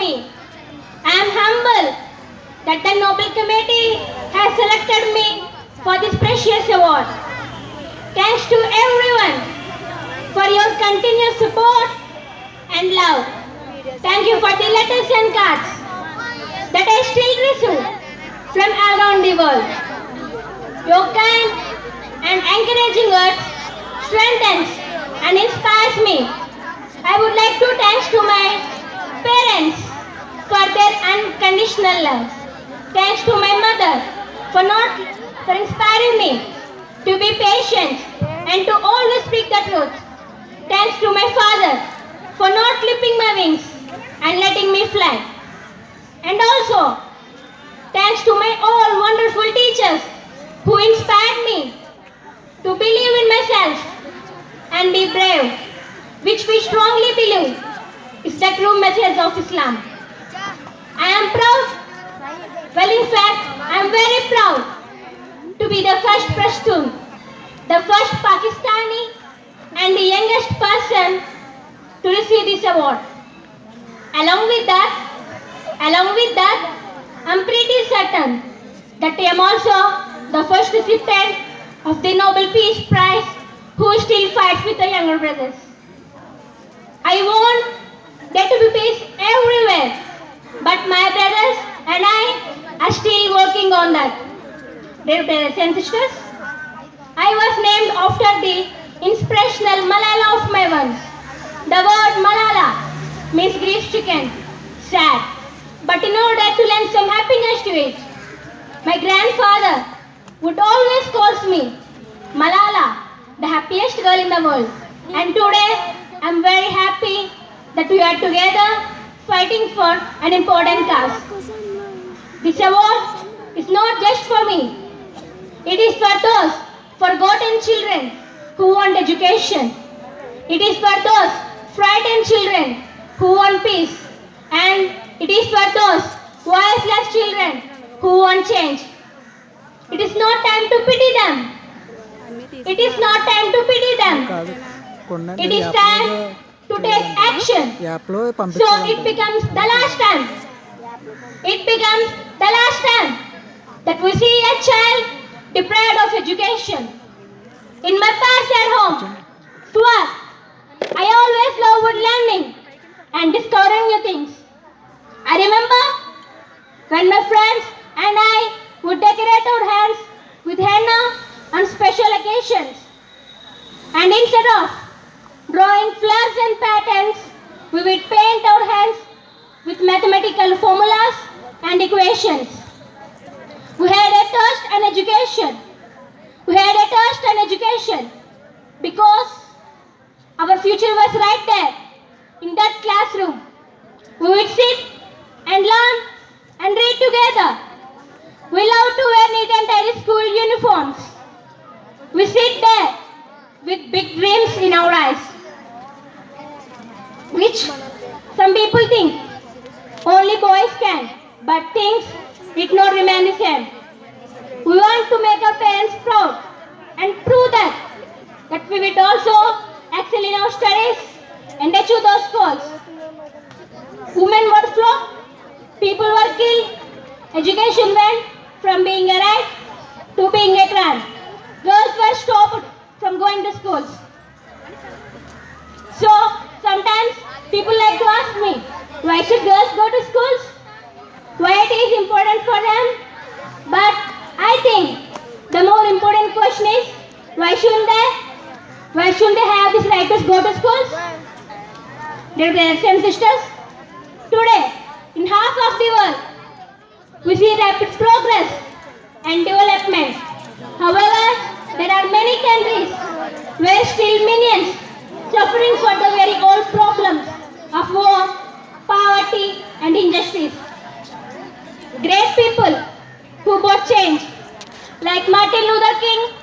me. I am humble that the Nobel Committee has selected me for this precious award. Thanks to everyone for your continuous support and love. Thank you for the letters and cards that I still receive from around the world. Your kind and encouraging words strengthens and inspires me. I would like to thank to my parents for their unconditional love. Thanks to my mother for inspiring me to be patient and to always speak the truth. Thanks to my father for not clipping my wings and letting me fly. And also, thanks to my all wonderful teachers who inspired me to believe in myself and be brave, which we strongly believe is the true message of Islam. I am proud, well in fact, I am very proud to be the first Pashtun, the first Pakistani and the youngest person to receive this award. Along with that, I'm pretty certain that I am also the first recipient of the Nobel Peace Prize who still fights with the younger brothers. I want there to be peace everywhere, but my brothers and I are still working on that. Dear brothers and sisters, I was named after the inspirational Malala of my ones. The word Malala means grief-stricken, sad, but in order to lend some happiness to it, my grandfather would always call me Malala, the happiest girl in the world. And today, I'm very happy that we are together fighting for an important cause. This award is not just for me. It is for those forgotten children who want education. It is for those frightened children who want peace. And it is for those voiceless children who want change. It is not time to pity them. It is not time to pity them. It is time to take action. So it becomes the last time. It becomes the last time that we see a child deprived of education. In my past at home, Swat, I always loved learning and discovering new things. I remember when my friends and I would decorate our hands with henna on special occasions. And instead of drawing flowers and patterns, we would paint our hands with mathematical formulas and equations. We had a thirst and education. We had a thirst and education because our future was right there in that classroom. We would sit and learn and read together. We loved to wear neat and tidy school uniforms. We sit there with big dreams in our eyes, which some people think only boys can, but things did not remain the same. We want to make our parents proud and prove that we will also excel in our studies and achieve those goals. Women were flogged, people were killed, education went from being a right to being a crime. Girls were stopped from going to schools. So sometimes people like to ask me, why should girls go to schools? Why it is important for them? But I think the more important question is, why shouldn't they? Why shouldn't they have this right to go to schools? Dear brothers and sisters, today in half of the world we see rapid progress and development. However, there are many countries where still millions suffering for the very old problems of war, poverty and injustice. Great people who brought change like Martin Luther King,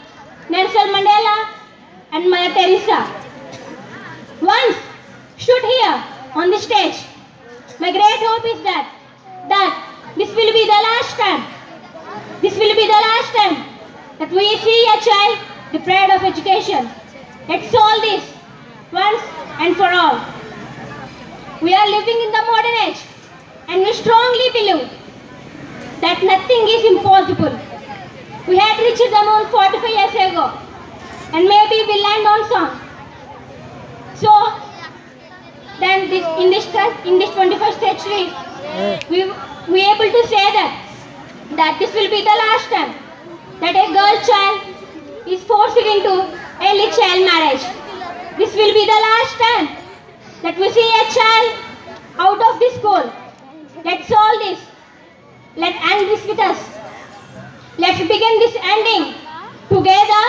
Nelson Mandela and Mother Teresa once stood here on the stage. My great hope is that this will be the last time. This will be the last time that we see a child deprived of education. Let's solve this once and for all. We are living in the modern age and we strongly believe that nothing is impossible. We had reached the moon 45 years ago, and maybe we land on sun. So, then in this 21st century, we able to say that this will be the last time that a girl child is forced into early child marriage. This will be the last time that we see a child out of the school. Let's solve this. Let's end this with us. Let's begin this ending together